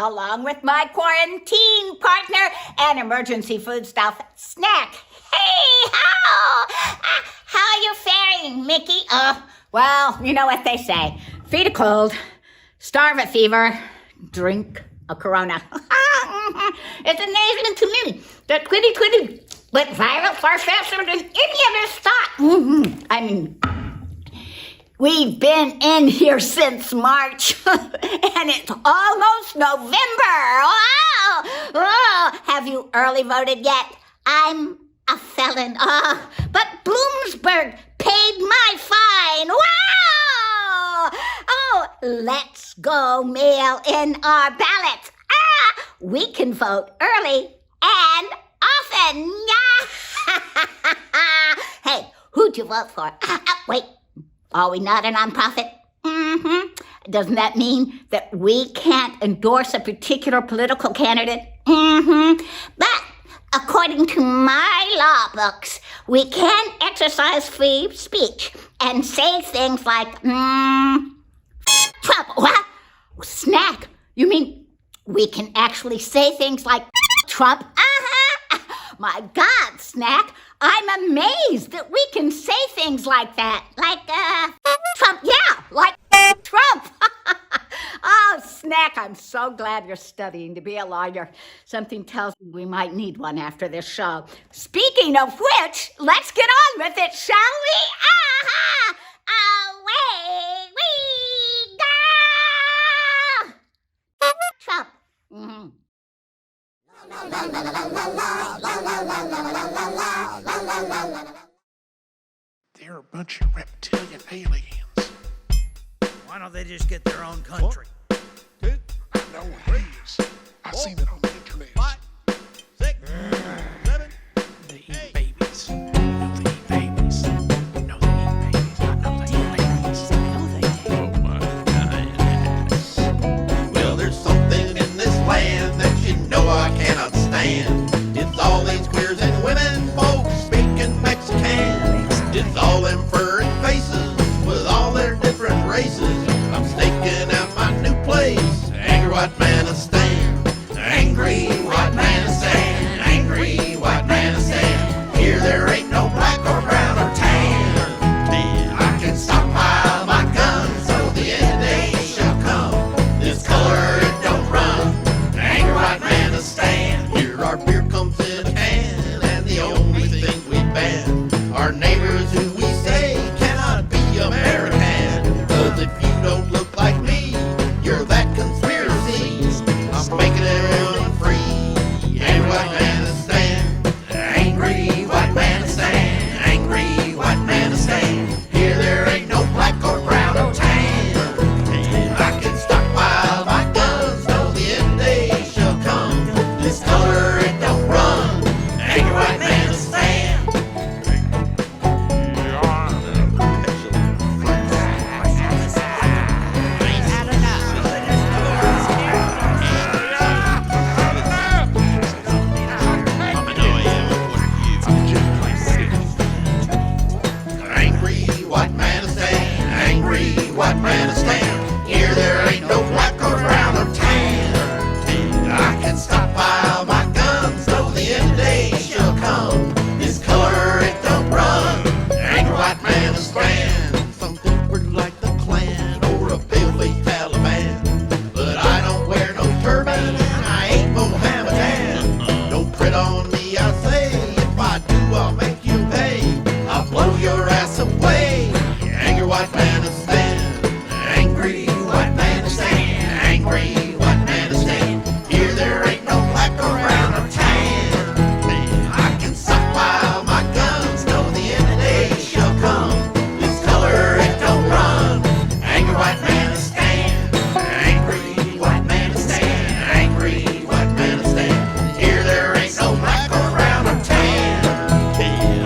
along with my quarantine partner and emergency foodstuff, Snack. Hey, how you faring, Mickey? Well, you know what they say. Feed a cold, starve a fever, drink a Corona. It's amazing to me that 2020 went viral far faster than any of us thought. I mean, we've been in here since March, and it's almost November. Wow! Oh, have you early voted yet? I'm a felon. But Bloomsburg paid my fine. Wow! Oh, let's go mail in our ballots. We can vote early and often. Hey, who'd you vote for? Wait, are we not a nonprofit? Doesn't that mean that we can't endorse a particular political candidate? But according to my law books, we can exercise free speech and say things like, Trump. What? Snack, you mean we can actually say things like Trump? My God, Snack, I'm amazed that we can say things like that. Like, Trump, yeah, like Trump. Oh, Snack, I'm so glad you're studying to be a lawyer. Something tells me we might need one after this show. Speaking of which, let's get on with it, shall we? Away we go! Trump. They're a bunch of reptilian aliens. Why don't they just get their own country? 2, I know what it is. I've seen it on the internet. 5, 6, 7, They eat babies. No, they eat babies. No, they eat babies. I know they eat babies. Oh my goodness. Well, there's something in this land that you know I cannot stand. It's all these queers and women folks speaking Mexican. It's all them furry faces with all their different races. I'm staking out my new place, Angry White Man of Stan. Angry White Man of Stan. Angry White Man of Stan. Here there ain't no black or brown or tan. I can stockpile my guns so the end of days shall come. This color it don't run. Angry White Man of Stan. Here our beer comes in a can, and the only thing we ban are neighbors who we say cannot be American. Cause if you don't look like me, you're that conspiracy. I'm making everyone free. Angry White Man of Stan. Angry White Man of Stan. Angry White Man of Stan. Here there ain't no black or brown or tan. I can stockpile my guns, though the end day shall come. This color it don't run. Angry White Man of Stan. Angry White Man of Stan. Angry White Man of Stan. Here there ain't no black or brown or tan. I can stockpile my guns, though the end of days shall come. This color it don't run. Angry White Man of Stan. Some think we're like the Klan or a pale-faced Taliban, but I don't wear no turban and I ain't Mohammedan. Don't print on me, I say. If I do, I'll make you pay. I'll blow your ass away. Angry White Man of Stan. Angry White Man of Stan. Angry White Man of Stan. Here there ain't no black or brown or tan. I can stockpile my guns, though the end of days shall come. This color it don't run. Angry White Man of Stan. Angry White Man of Stan. Angry White Man of Stan. Here there ain't no black or brown or tan.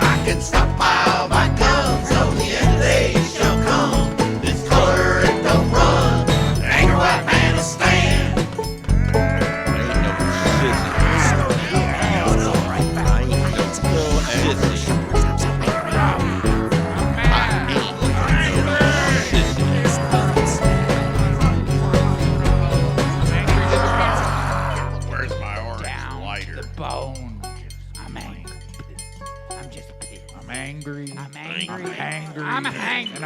I can stockpile my guns, though the end of days shall come.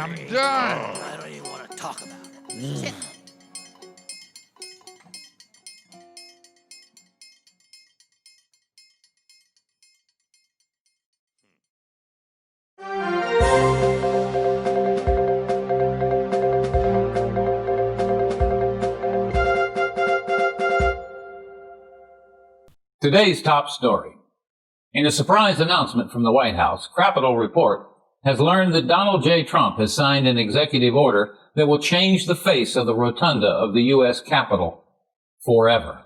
I'm done. I don't even want to talk about it. Today's top story. In a surprise announcement from the White House, Capitol Report has learned that Donald J. Trump has signed an executive order that will change the face of the rotunda of the U.S. Capitol forever.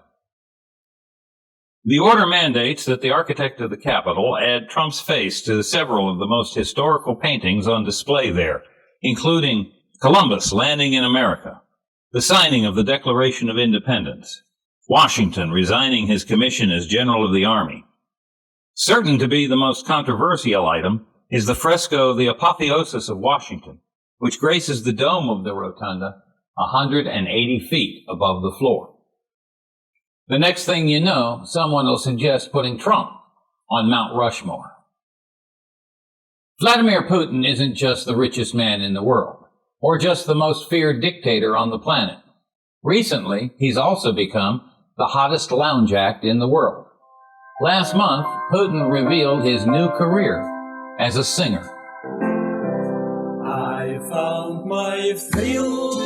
The order mandates that the architect of the Capitol add Trump's face to several of the most historical paintings on display there, including Columbus landing in America, the signing of the Declaration of Independence, Washington resigning his commission as General of the Army. Certain to be the most controversial item is the fresco of the Apotheosis of Washington, which graces the dome of the rotunda 180 feet above the floor. The next thing you know, someone will suggest putting Trump on Mount Rushmore. Vladimir Putin isn't just the richest man in the world, or just the most feared dictator on the planet. Recently, he's also become the hottest lounge act in the world. Last month, Putin revealed his new career as a singer. I found my thrill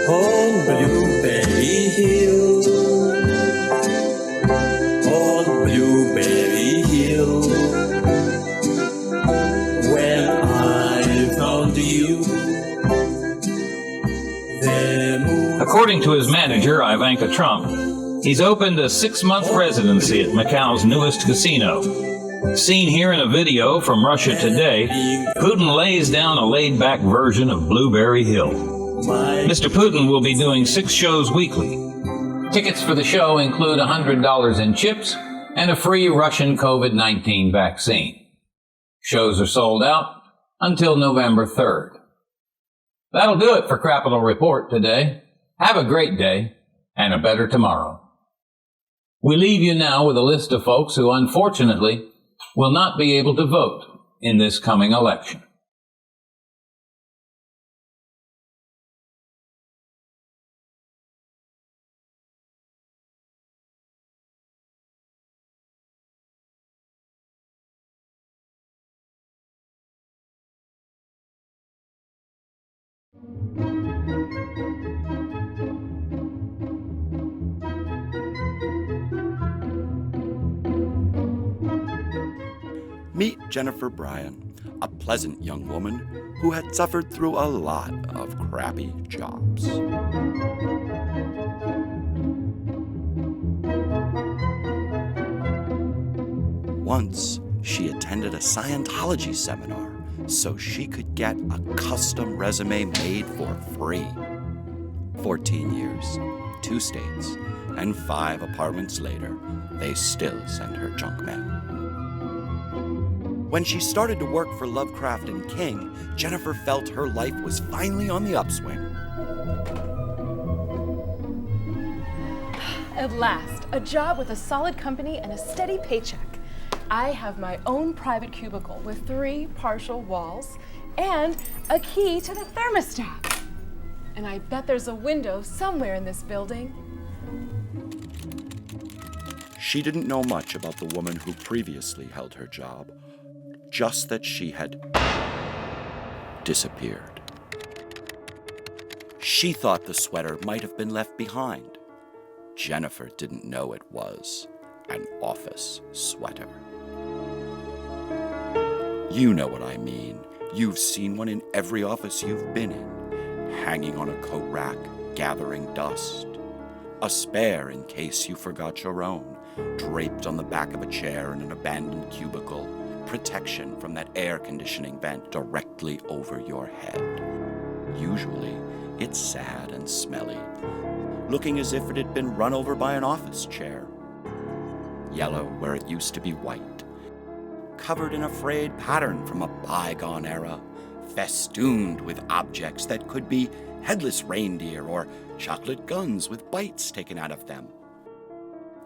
on Blueberry Hill. On Blueberry Hill. When I found you. According to his manager, Ivanka Trump, he's opened a 6-month residency at Macau's newest casino. Seen here in a video from Russia Today, Putin lays down a laid-back version of Blueberry Hill. Mr. Putin will be doing 6 shows weekly. Tickets for the show include $100 in chips and a free Russian COVID-19 vaccine. Shows are sold out until November 3rd. That'll do it for Capitol Report today. Have a great day and a better tomorrow. We leave you now with a list of folks who unfortunately will not be able to vote in this coming election. Meet Jennifer Bryan, a pleasant young woman who had suffered through a lot of crappy jobs. Once, she attended a Scientology seminar so she could get a custom resume made for free. 14 years, 2 states, and 5 apartments later, they still send her junk mail. When she started to work for Lovecraft and King, Jennifer felt her life was finally on the upswing. At last, a job with a solid company and a steady paycheck. I have my own private cubicle with 3 partial walls and a key to the thermostat. And I bet there's a window somewhere in this building. She didn't know much about the woman who previously held her job, just that she had disappeared. She thought the sweater might have been left behind. Jennifer didn't know it was an office sweater. You know what I mean. You've seen one in every office you've been in, hanging on a coat rack, gathering dust. A spare in case you forgot your own, draped on the back of a chair in an abandoned cubicle, protection from that air conditioning vent directly over your head. Usually, it's sad and smelly, looking as if it had been run over by an office chair. Yellow where it used to be white, covered in a frayed pattern from a bygone era, festooned with objects that could be headless reindeer or chocolate guns with bites taken out of them.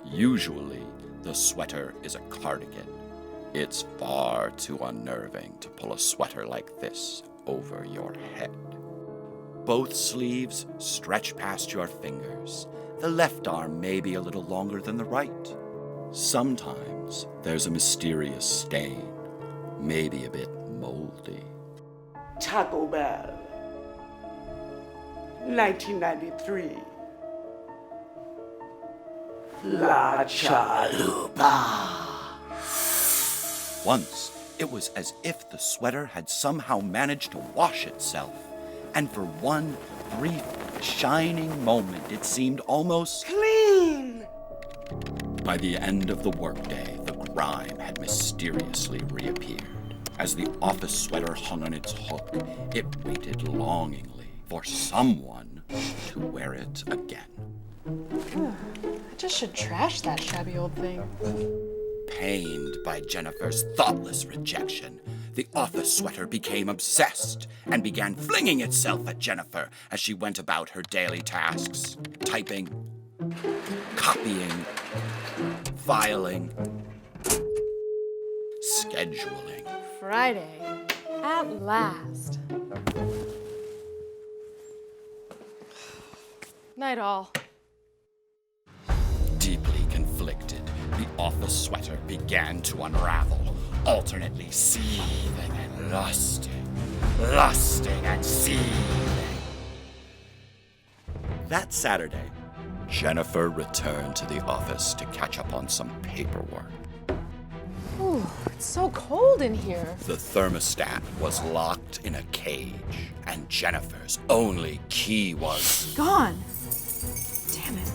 Usually, the sweater is a cardigan, It's far too unnerving to pull a sweater like this over your head. Both sleeves stretch past your fingers. The left arm may be a little longer than the right. Sometimes there's a mysterious stain, maybe a bit moldy. Taco Bell, 1993. La Chalupa. Once, it was as if the sweater had somehow managed to wash itself, and for one brief, shining moment, it seemed almost Clean. By the end of the workday, the grime had mysteriously reappeared. As the office sweater hung on its hook, it waited longingly for someone to wear it again. I just should trash that shabby old thing. Pained by Jennifer's thoughtless rejection, the office sweater became obsessed and began flinging itself at Jennifer as she went about her daily tasks, typing, copying, filing, scheduling. Friday. At last. Night all. Deeply conflicted, the office sweater began to unravel, alternately seething and lusting and seething. That Saturday, Jennifer returned to the office to catch up on some paperwork. Ooh, it's so cold in here. The thermostat was locked in a cage, and Jennifer's only key was Gone. Damn it.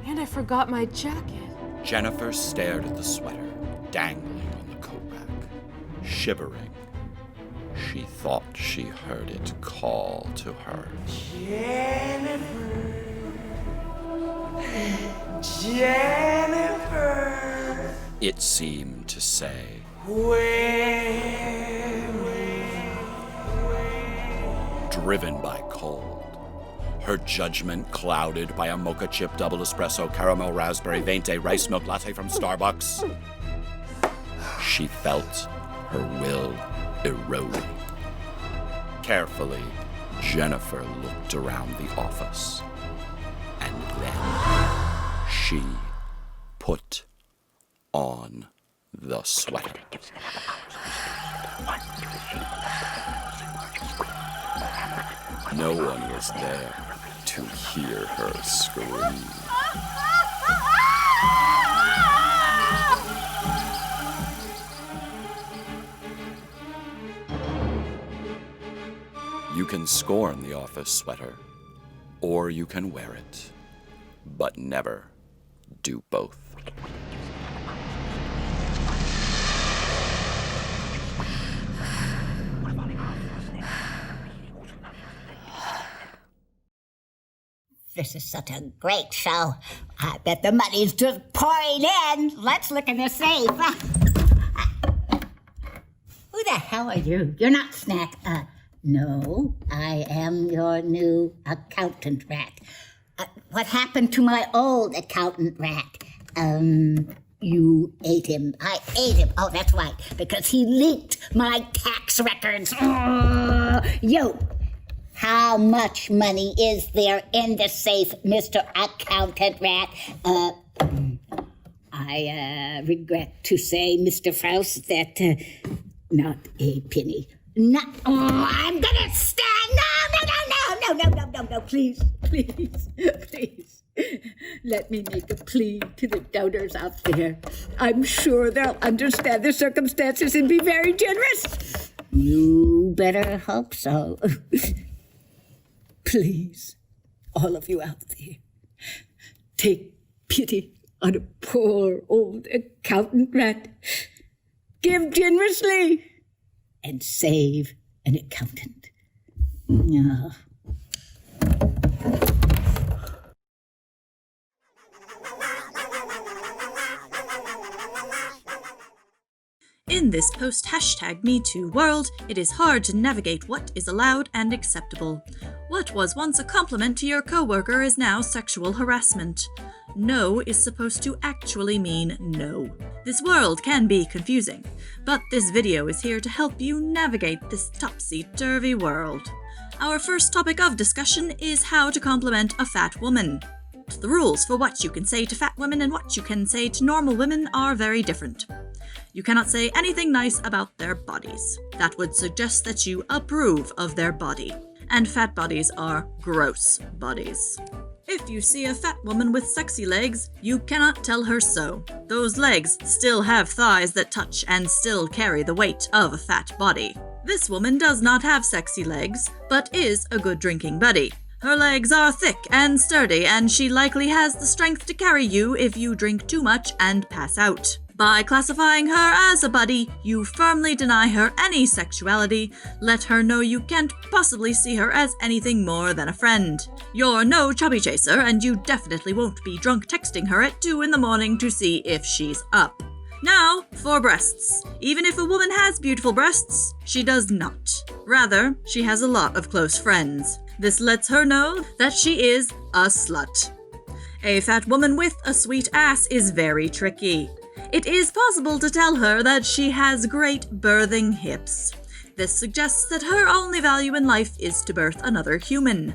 And I forgot my jacket. Jennifer stared at the sweater dangling on the coat rack. Shivering, she thought she heard it call to her. Jennifer. Jennifer. It seemed to say, driven by cold, her judgment clouded by a mocha chip double espresso caramel raspberry venti rice milk latte from Starbucks. She felt her will eroding. Carefully, Jennifer looked around the office, and then she put on the sweater. No one was there to hear her scream. You can scorn the office sweater, or you can wear it, but never do both. This is such a great show. I bet the money's just pouring in. Let's look in the safe. Who the hell are you? You're not Snack. No, I am your new accountant rat. What happened to my old accountant rat? You ate him. I ate him. Oh, that's right, because he leaked my tax records. Yo, how much money is there in the safe, Mr. Accountant Rat? I regret to say, Mr. Faust, that not a penny. Not. Oh, I'm gonna stand. No, please. Let me make a plea to the doubters out there. I'm sure they'll understand the circumstances and be very generous. You better hope so. Please, all of you out there, take pity on a poor old accountant rat. Give generously and save an accountant. No. In this post-#MeToo world, it is hard to navigate what is allowed and acceptable. What was once a compliment to your coworker is now sexual harassment. No is supposed to actually mean no. This world can be confusing, but this video is here to help you navigate this topsy-turvy world. Our first topic of discussion is how to compliment a fat woman. The rules for what you can say to fat women and what you can say to normal women are very different. You cannot say anything nice about their bodies. That would suggest that you approve of their body. And fat bodies are gross bodies. If you see a fat woman with sexy legs, you cannot tell her so. Those legs still have thighs that touch and still carry the weight of a fat body. This woman does not have sexy legs, but is a good drinking buddy. Her legs are thick and sturdy, and she likely has the strength to carry you if you drink too much and pass out. By classifying her as a buddy, you firmly deny her any sexuality, let her know you can't possibly see her as anything more than a friend. You're no chubby chaser, and you definitely won't be drunk texting her at 2 in the morning to see if she's up. Now, for breasts. Even if a woman has beautiful breasts, she does not. Rather, she has a lot of close friends. This lets her know that she is a slut. A fat woman with a sweet ass is very tricky. It is possible to tell her that she has great birthing hips. This suggests that her only value in life is to birth another human.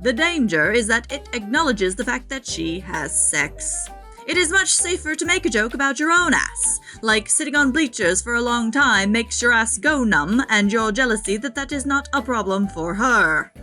The danger is that it acknowledges the fact that she has sex. It is much safer to make a joke about your own ass, like sitting on bleachers for a long time makes your ass go numb and your jealousy that is not a problem for her.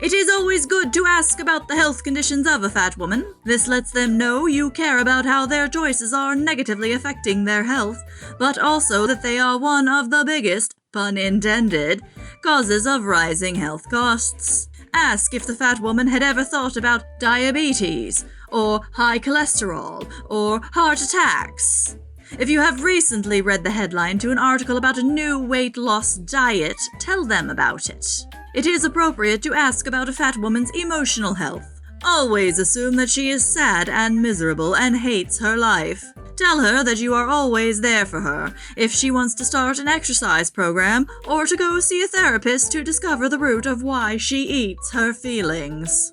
It is always good to ask about the health conditions of a fat woman. This lets them know you care about how their choices are negatively affecting their health, but also that they are one of the biggest, pun intended, causes of rising health costs. Ask if the fat woman had ever thought about diabetes, or high cholesterol, or heart attacks. If you have recently read the headline to an article about a new weight loss diet, tell them about it. It is appropriate to ask about a fat woman's emotional health. Always assume that she is sad and miserable and hates her life. Tell her that you are always there for her if she wants to start an exercise program or to go see a therapist to discover the root of why she eats her feelings.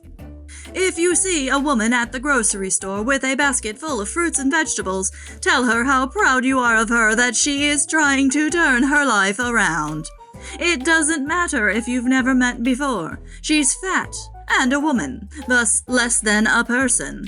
If you see a woman at the grocery store with a basket full of fruits and vegetables, tell her how proud you are of her, that she is trying to turn her life around. It doesn't matter if you've never met before. She's fat and a woman, thus less than a person.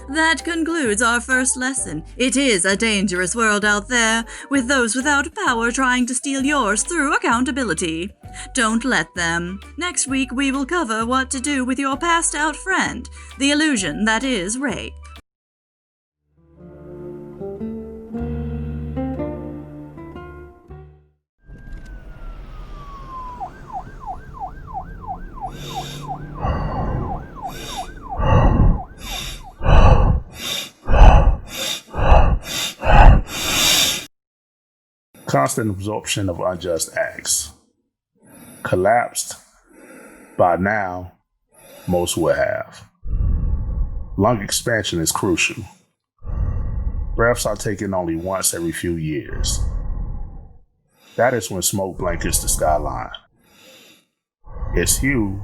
That concludes our first lesson. It is a dangerous world out there, with those without power trying to steal yours through accountability. Don't let them. Next week we will cover what to do with your passed out friend, the illusion that is rape. Constant absorption of unjust acts. Collapsed? By now, most would have. Lung expansion is crucial. Breaths are taken only once every few years. That is when smoke blankets the skyline. Its hue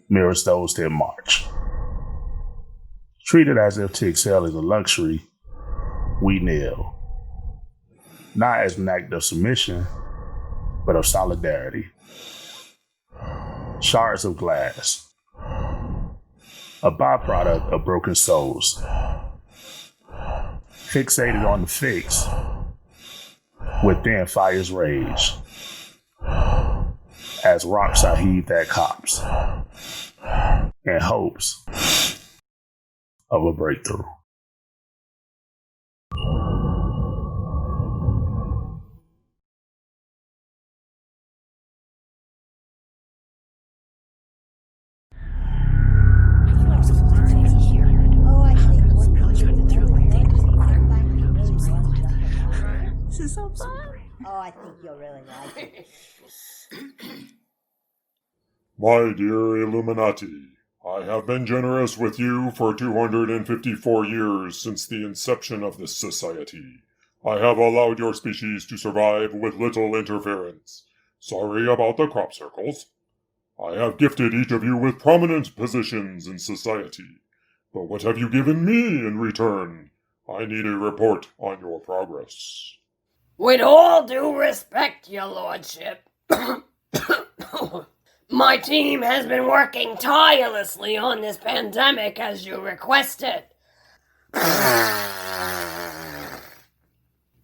mirrors those in March. Treated as if to exhale is a luxury, we kneel. Not as an act of submission, but of solidarity. Shards of glass, a byproduct of broken souls. Fixated on the fix, within fire's rage. As rocks are heaved at cops, in hopes of a breakthrough. This is so fun. Oh, I think you'll really like it. My dear Illuminati, I have been generous with you for 254 years since the inception of this society. I have allowed your species to survive with little interference. Sorry about the crop circles. I have gifted each of you with prominent positions in society. But what have you given me in return? I need a report on your progress. With all due respect, your lordship, my team has been working tirelessly on this pandemic as you requested.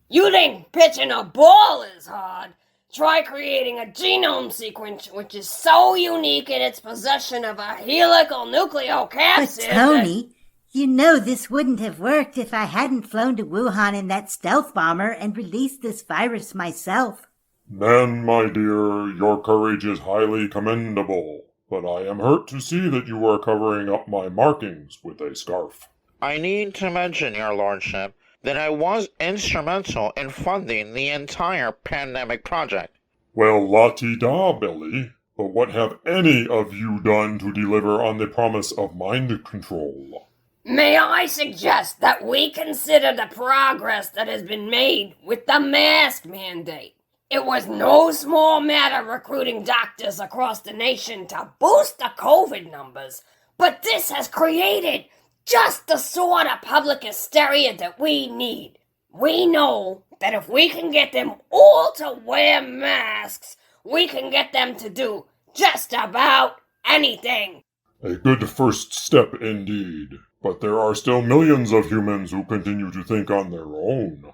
You think pitching a ball is hard? Try creating a genome sequence which is so unique in its possession of a helical nucleocapsid. But Tony, you know this wouldn't have worked if I hadn't flown to Wuhan in that stealth bomber and released this virus myself. Nan, my dear, your courage is highly commendable, but I am hurt to see that you are covering up my markings with a scarf. I need to mention, your lordship, that I was instrumental in funding the entire pandemic project. Well, la-ti-da, Billy, but what have any of you done to deliver on the promise of mind control? May I suggest that we consider the progress that has been made with the mask mandate? It was no small matter recruiting doctors across the nation to boost the COVID numbers, but this has created just the sort of public hysteria that we need. We know that if we can get them all to wear masks, we can get them to do just about anything. A good first step indeed, but there are still millions of humans who continue to think on their own.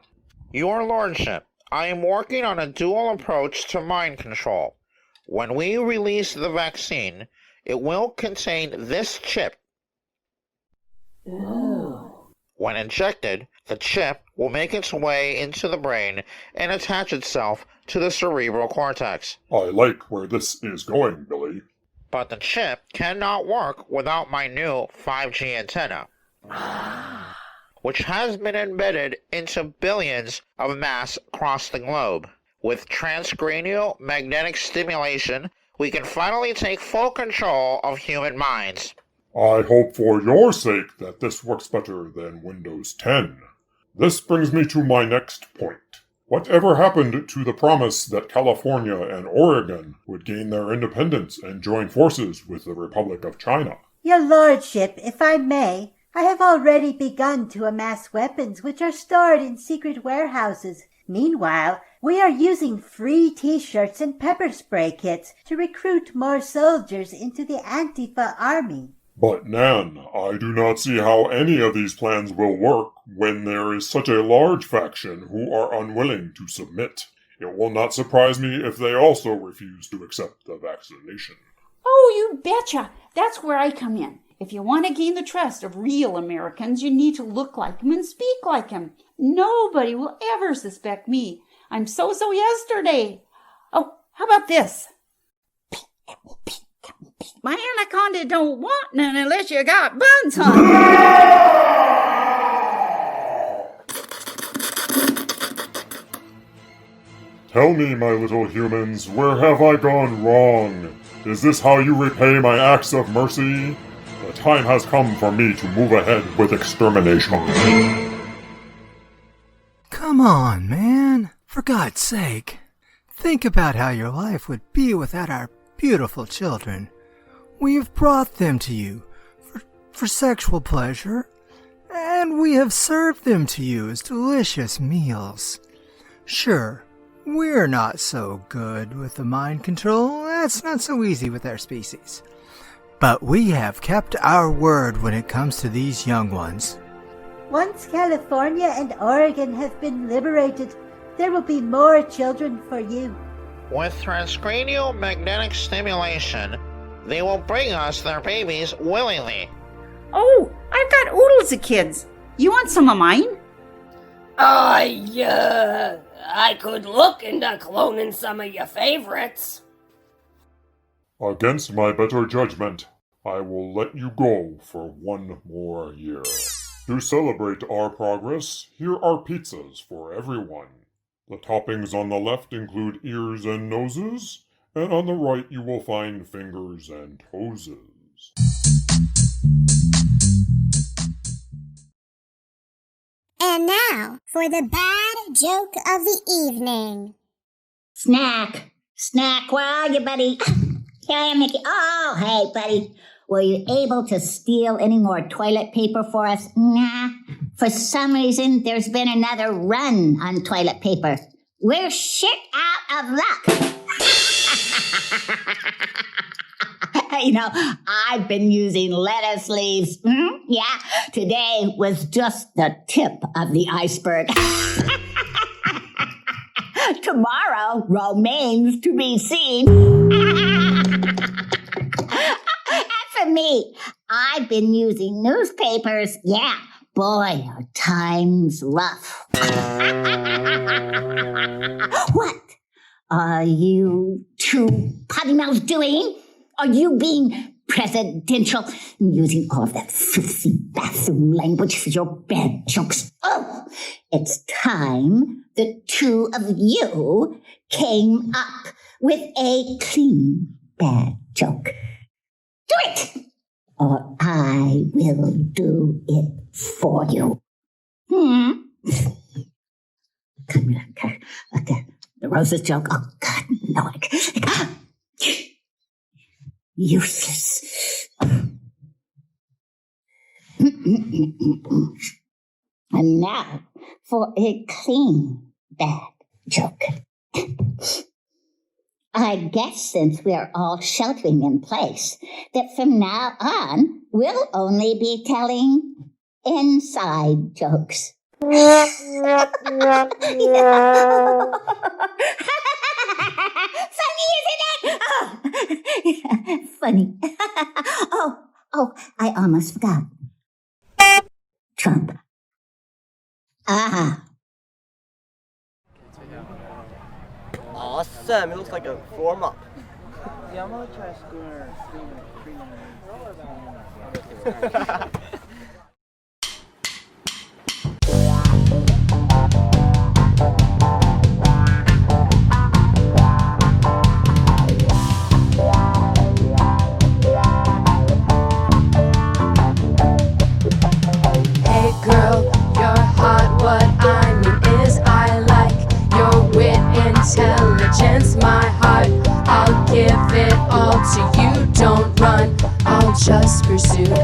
Your lordship, I am working on a dual approach to mind control. When we release the vaccine, it will contain this chip. Ooh. When injected, the chip will make its way into the brain and attach itself to the cerebral cortex. I like where this is going, Billy. But the chip cannot work without my new 5G antenna, which has been embedded into billions of masks across the globe. With transcranial magnetic stimulation, we can finally take full control of human minds. I hope for your sake that this works better than Windows 10. This brings me to my next point. Whatever happened to the promise that California and Oregon would gain their independence and join forces with the Republic of China? Your lordship, if I may, I have already begun to amass weapons which are stored in secret warehouses. Meanwhile, we are using free t-shirts and pepper spray kits to recruit more soldiers into the Antifa army. But Nan, I do not see how any of these plans will work when there is such a large faction who are unwilling to submit. It will not surprise me if they also refuse to accept the vaccination. Oh, you betcha! That's where I come in. If you want to gain the trust of real Americans, you need to look like them and speak like them. Nobody will ever suspect me. I'm so-so yesterday. Oh, how about this? My anaconda don't want none unless you got buns, honey. Tell me, my little humans, where have I gone wrong? Is this how you repay my acts of mercy? The time has come for me to move ahead with extermination. Come on, man. For God's sake. Think about how your life would be without our beautiful children. We have brought them to you for sexual pleasure, and we have served them to you as delicious meals. Sure, we're not so good with the mind control. That's not so easy with our species. But we have kept our word when it comes to these young ones. Once California and Oregon have been liberated, there will be more children for you. With transcranial magnetic stimulation, they will bring us their babies willingly. Oh, I've got oodles of kids. You want some of mine? I could look into cloning some of your favorites. Against my better judgment, I will let you go for 1 more year. To celebrate our progress, here are pizzas for everyone. The toppings on the left include ears and noses, and on the right you will find fingers and toeses. And now for the bad joke of the evening. Snack, where are you, buddy? Here I am, Mickey. Oh, hey, buddy. Were you able to steal any more toilet paper for us? Nah. For some reason, there's been another run on toilet paper. We're shit out of luck. You know, I've been using lettuce leaves. Yeah, today was just the tip of the iceberg. Tomorrow remains to be seen. As for me, I've been using newspapers. Yeah, boy, are times rough. What are you two potty mouths doing? Are you being presidential? Using all of that filthy bathroom language for your bad jokes. Oh, it's time the two of you came up with a clean bad joke. Do it! Or I will do it for you. Come here, okay. The roses joke. Oh, God, no. Useless. And now for a clean bad joke. I guess since we're all sheltering in place, that from now on, we'll only be telling inside jokes. Funny, isn't it? Oh, funny. Oh, I almost forgot. Trump. Awesome, it looks like a warm-up. Yeah, I'm gonna try schooner 3 minutes. Hey girl, you're hot. What I mean is I like your wit, intelligence, my heart. I'll give it all to you. Don't run, I'll just pursue.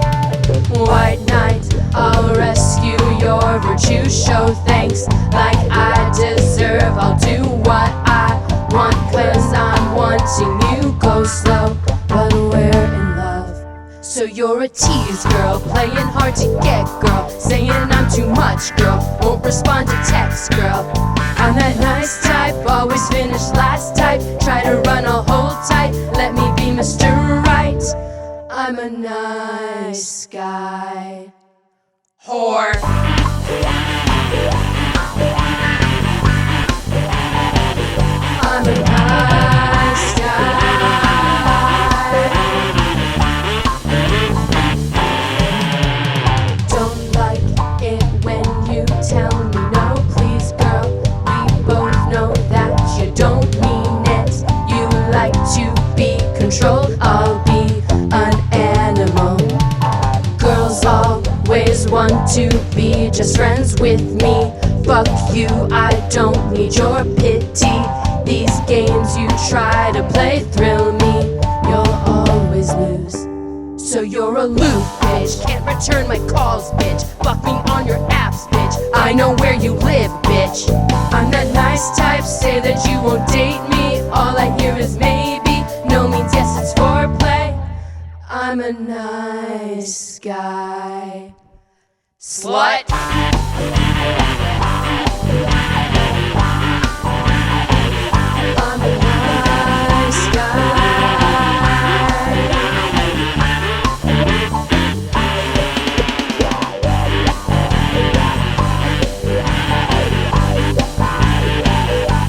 White knight, I'll rescue your virtue. Show thanks like I deserve. I'll do what I want, 'cause I'm wanting you. Go slow, but we're in love. So you're a tease, girl, playing hard to get, girl, saying I'm too much, girl, won't respond to text, girl. I'm that nice type, always finish last type, try to run, I'll hold tight, let me be Mr. Right. I'm a nice guy. Whore. I'm a nice guy. Don't like it when you tell me no, please girl, we both know that you don't mean it. You like to be controlled, I'll be an animal. Girls always want to be just friends with me. Fuck you, I don't need your pity. These games you try to play thrill me, you'll always lose. So you're a loop, bitch, can't return my calls, bitch. Fuck me on your apps, bitch, I know where you live, bitch. I'm that nice type, say that you won't date me. All I hear is maybe, no means yes, it's foreplay. I'm a nice guy. Slut. I'm a nice guy.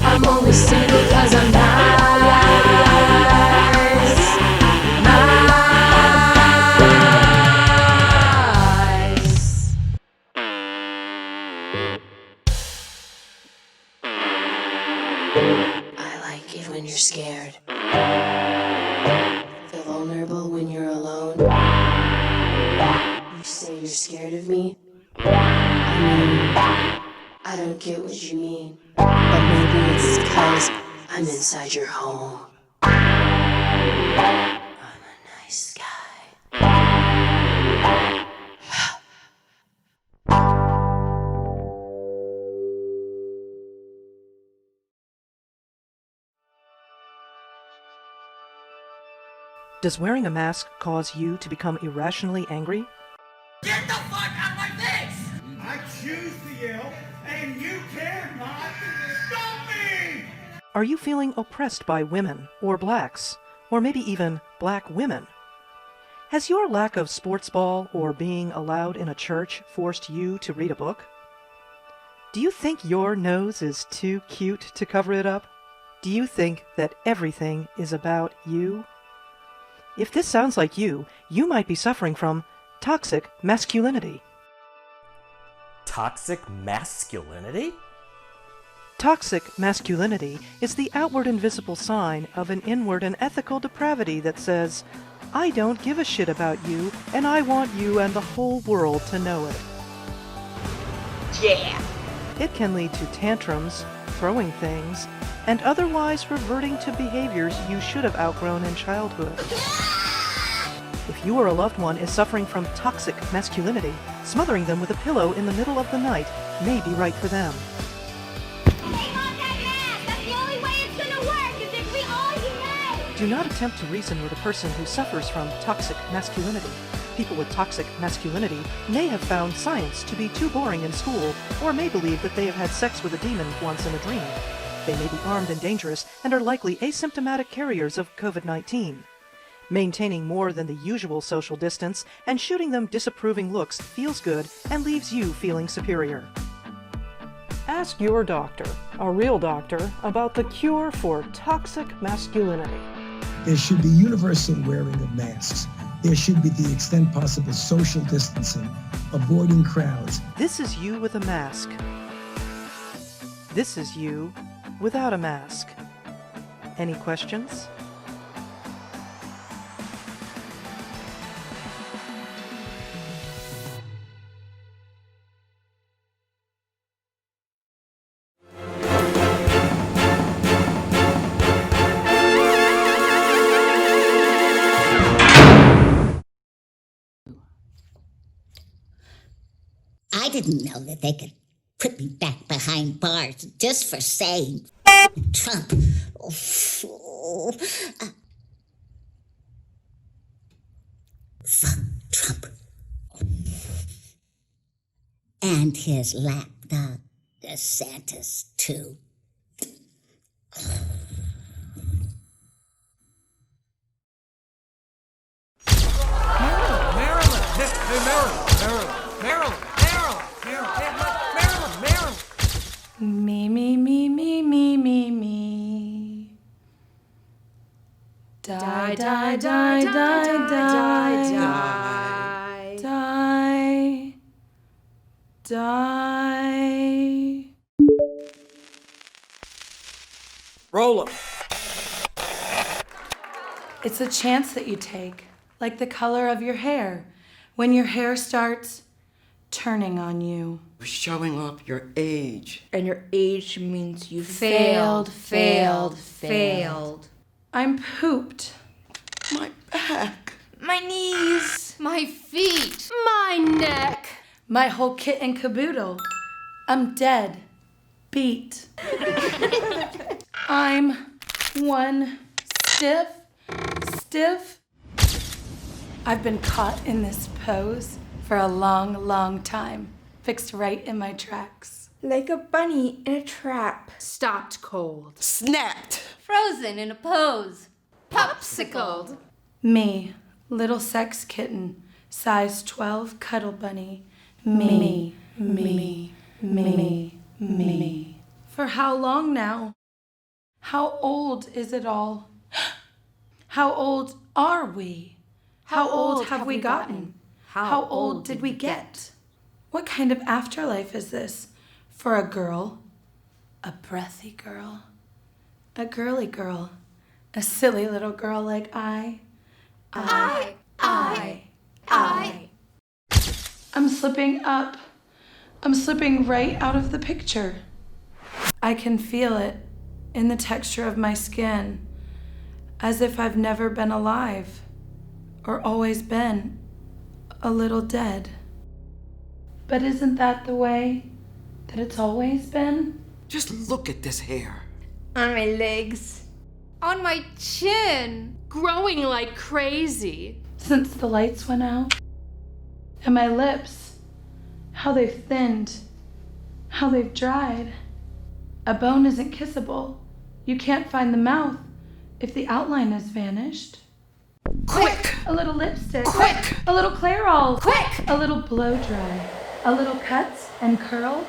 I'm only single 'cause I'm nice. I like it when you're scared. Feel vulnerable when you're alone. You say you're scared of me. I mean, I don't get what you mean. But maybe it's because I'm inside your home. I'm a nice guy. Does wearing a mask cause you to become irrationally angry? Get the fuck out of my face! I choose to yell, and you cannot stop me! Are you feeling oppressed by women, or blacks, or maybe even black women? Has your lack of sports ball or being allowed in a church forced you to read a book? Do you think your nose is too cute to cover it up? Do you think that everything is about you? If this sounds like you might be suffering from toxic masculinity. Toxic masculinity? Toxic masculinity is the outward and visible sign of an inward and ethical depravity that says, I don't give a shit about you, and I want you and the whole world to know it. Yeah. It can lead to tantrums, throwing things, and otherwise reverting to behaviors you should have outgrown in childhood. If you or a loved one is suffering from toxic masculinity, smothering them with a pillow in the middle of the night may be right for them. Do not attempt to reason with a person who suffers from toxic masculinity. People with toxic masculinity may have found science to be too boring in school, or may believe that they have had sex with a demon once in a dream. They may be armed and dangerous, and are likely asymptomatic carriers of COVID-19. Maintaining more than the usual social distance and shooting them disapproving looks feels good and leaves you feeling superior. Ask your doctor, a real doctor, about the cure for toxic masculinity. There should be universal wearing of masks. There should be, to the extent possible, social distancing, avoiding crowds. This is you with a mask. This is you without a mask. Any questions? I didn't know that they could put me back behind bars just for saying Trump. Fuck Trump. And his lapdog, DeSantis, too. Me, me, me, me, me, me, me. Die, die, die, die, die, die, die, die. Roll 'em. It's a chance that you take, like the color of your hair, when your hair starts turning on you. Showing off your age. And your age means you Failed. failed. I'm pooped. My back. My knees. My feet. My neck. My whole kit and caboodle. I'm dead. Beat. I'm one stiff. I've been caught in this pose for a long, long time. Fixed right in my tracks. Like a bunny in a trap. Stopped cold. Snapped. Frozen in a pose. Popsicled. Me, little sex kitten, size 12 cuddle bunny. Me. For how long now? How old is it all? How old are we? How old have we gotten? How old did we get? What kind of afterlife is this for a girl? A breathy girl? A girly girl? A silly little girl like I? I'm slipping up. I'm slipping right out of the picture. I can feel it in the texture of my skin, as if I've never been alive, or always been a little dead. But isn't that the way that it's always been? Just look at this hair. On my legs. On my chin. Growing like crazy. Since the lights went out. And my lips, how they've thinned, how they've dried. A bone isn't kissable. You can't find the mouth if the outline has vanished. Quick! A little lipstick. Quick! A little Clairol. Quick! A little blow dry. A little cut and curl.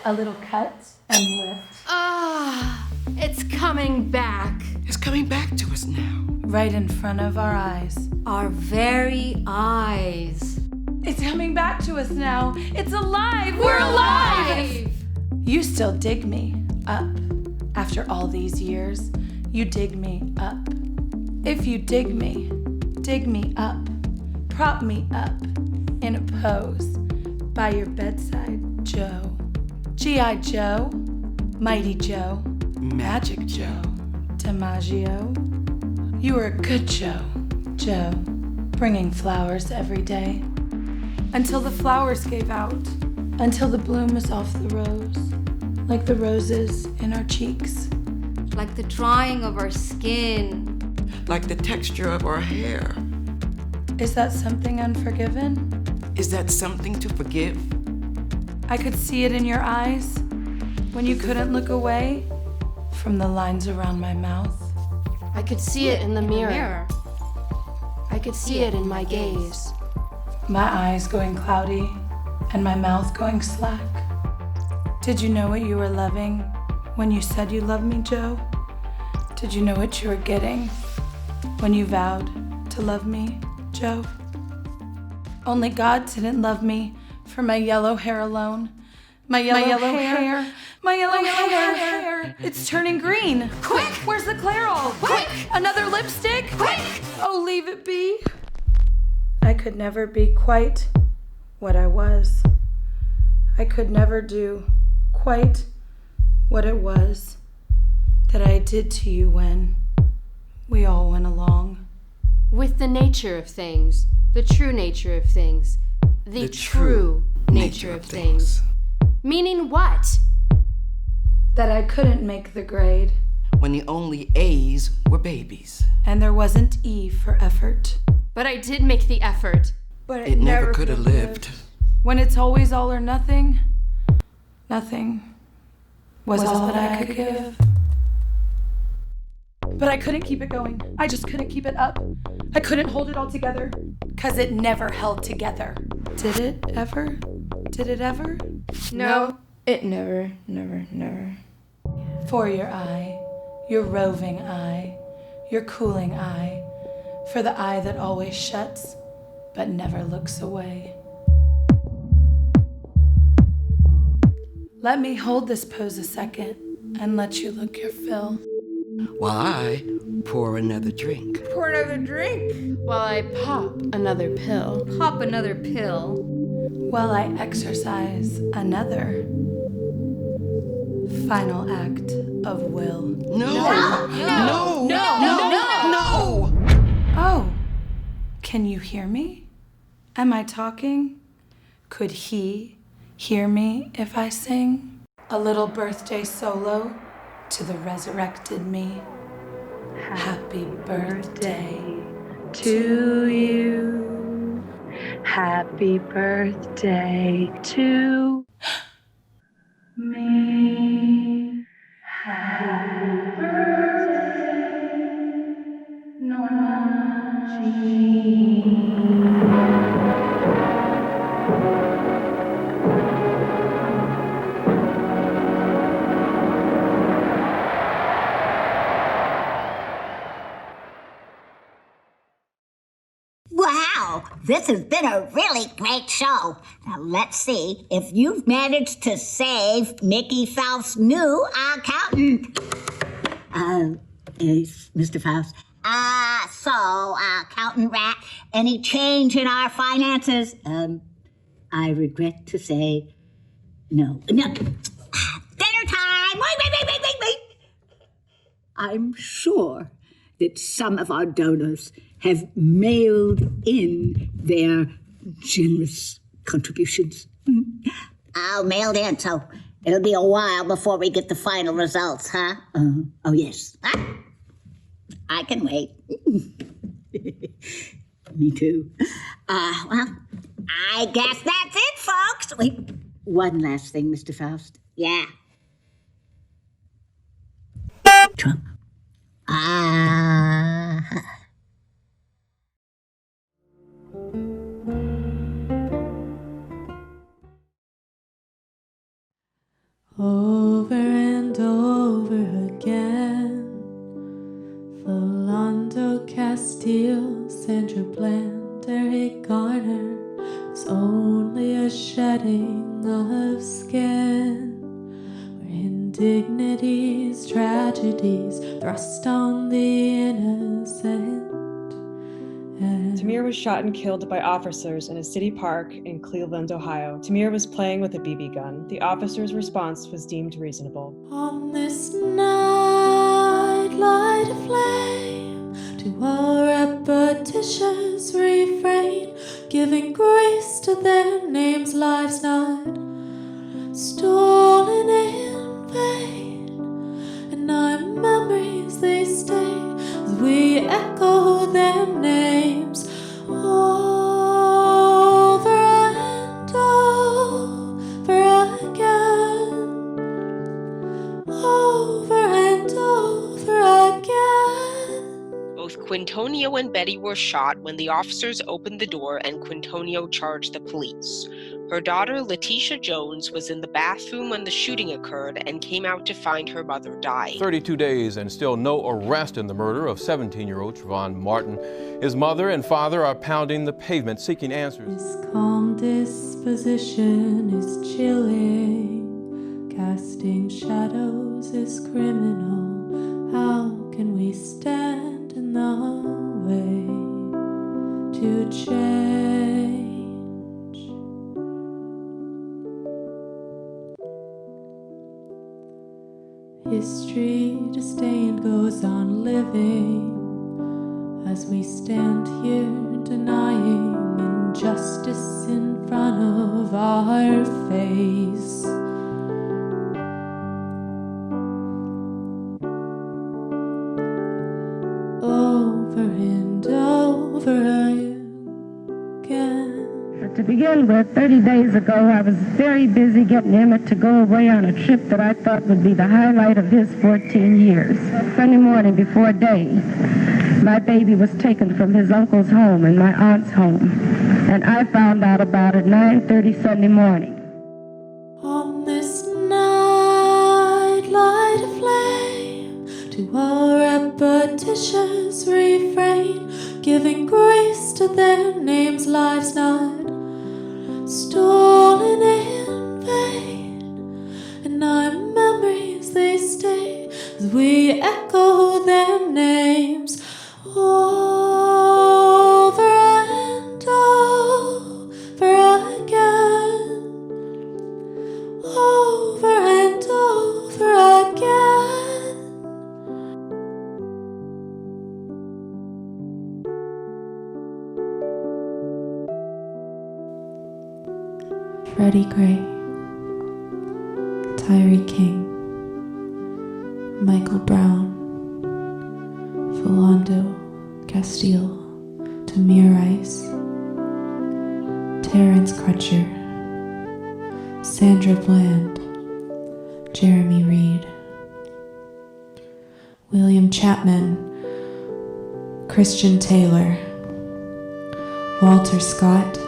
A little cut and lift. Ah, it's coming back. It's coming back to us now. Right in front of our eyes. Our very eyes. It's coming back to us now. It's alive. We're alive! You still dig me up. After all these years, you dig me up. If you dig me up. Prop me up in a pose by your bedside, Joe. G.I. Joe, Mighty Joe, Magic Joe, DiMaggio. You were a good Joe, Joe, bringing flowers every day. Until the flowers gave out, until the bloom was off the rose, like the roses in our cheeks. Like the drying of our skin. Like the texture of our hair. Is that something unforgiven? Is that something to forgive? I could see it in your eyes when you couldn't look away from the lines around my mouth. I could see it in the mirror. I could see it in my gaze. My eyes going cloudy and my mouth going slack. Did you know what you were loving when you said you loved me, Joe? Did you know what you were getting when you vowed to love me, Joe? Only God didn't love me for my yellow hair alone. My yellow hair. My yellow hair. It's turning green. Quick! Where's the Clairol? Quick! Another lipstick? Quick! Oh, leave it be. I could never be quite what I was. I could never do quite what it was that I did to you when we all went along. With the nature of things, the true nature of things, the true nature of things. Meaning what? That I couldn't make the grade. When the only A's were babies. And there wasn't E for effort. But I did make the effort. But It never could have lived. When it's always all or nothing, nothing was all that I could give. But I couldn't keep it going. I just couldn't keep it up. I couldn't hold it all together. 'Cause it never held together. Did it ever? Did it ever? No, it never. For your eye, your roving eye, your cooling eye, for the eye that always shuts but never looks away. Let me hold this pose a second and let you look your fill. While I pour another drink. Pour another drink. While I pop another pill. Pop another pill. While I exercise another final act of will. No! Oh, can you hear me? Am I talking? Could he hear me if I sing? A little birthday solo to the resurrected me. Happy birthday to you. Happy birthday to me. Happy birthday, Norma Jean. Wow, this has been a really great show. Now let's see if you've managed to save Mickey Faust's new accountant. Is Mr. Faust? So, Accountant Rat, any change in our finances? I regret to say No. Dinner time! Wait. I'm sure that some of our donors have mailed in their generous contributions. Oh, mailed in, so it'll be a while before we get the final results, huh? Oh, yes. I can wait. Me too. Well, I guess that's it, folks. Wait, one last thing, Mr. Faust. Yeah. Trump. Over and over again, Philando Castile, Sandra Bland, Eric Garner, it's only a shedding of skin, where indignities, tragedies thrust on the innocent. Tamir was shot and killed by officers in a city park in Cleveland, Ohio. Tamir was playing with a BB gun. The officer's response was deemed reasonable. On this night, light a flame to all repetitious refrain, giving grace to their names, lives not stolen in vain. And our memories, they stay as we echo their names over and over again, over and over again. Both Quintonio and Betty were shot when the officers opened the door and Quintonio charged the police. Her daughter, Letitia Jones, was in the bathroom when the shooting occurred and came out to find her mother died. 32 days and still no arrest in the murder of 17-year-old Trayvon Martin. His mother and father are pounding the pavement seeking answers. His calm disposition is chilling, casting shadows is criminal. How can we stand in the way to change? History disdained goes on living as we stand here denying injustice in front of our face. Over and over again. To begin with, 30 days ago, I was very busy getting Emmett to go away on a trip that I thought would be the highlight of his 14 years. Sunday morning before day, my baby was taken from his uncle's home and my aunt's home, and I found out about it 9:30 Sunday morning. On this night, light a flame to all repetitious refrain, giving grace to their names, lives not stolen in vain. And our memories, they stay as we echo their names over and over again, over and over again. Freddie Gray, Tyree King, Michael Brown, Philando Castile, Tamir Rice, Terrence Crutcher, Sandra Bland, Jeremy Reed, William Chapman, Christian Taylor, Walter Scott,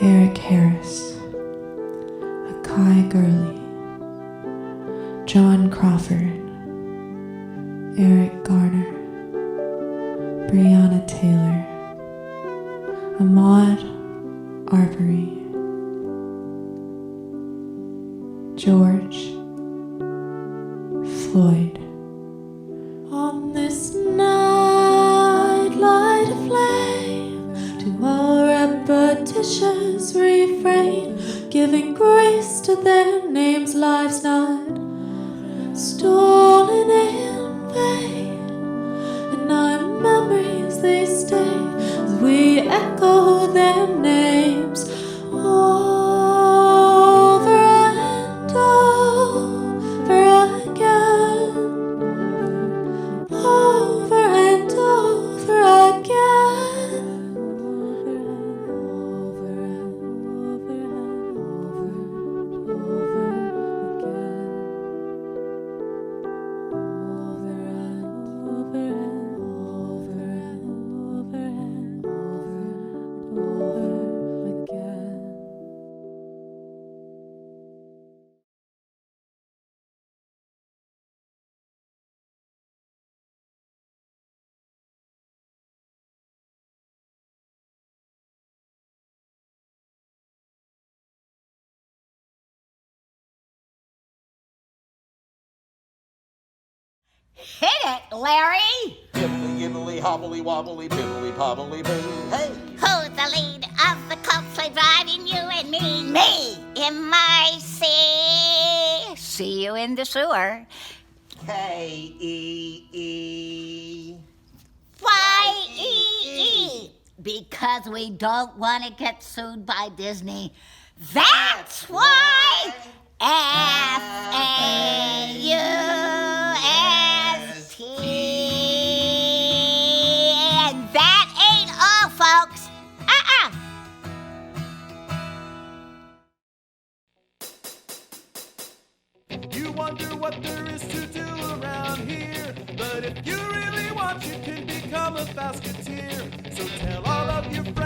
Eric Harris, Akai Gurley, John Crawford, Eric Garner, Breonna Taylor, Ahmaud Arbery, George Floyd. On this night, light a flame to all repetitious refrain, giving grace Hit it, Larry! Gibbly, gibbly, hobbly, wobbly, bibbly, pobbly, boo. Hey! Who's the lead of the cult slave driving you and me? Me! M-I-C. See you in the sewer. K-E-E. Y-E-E. Because we don't want to get sued by Disney. That's why F-A-U-S-T. And that ain't all, folks. You wonder what there is to do around here. But if you really want, you can become a Fausteteer. So tell all of your friends.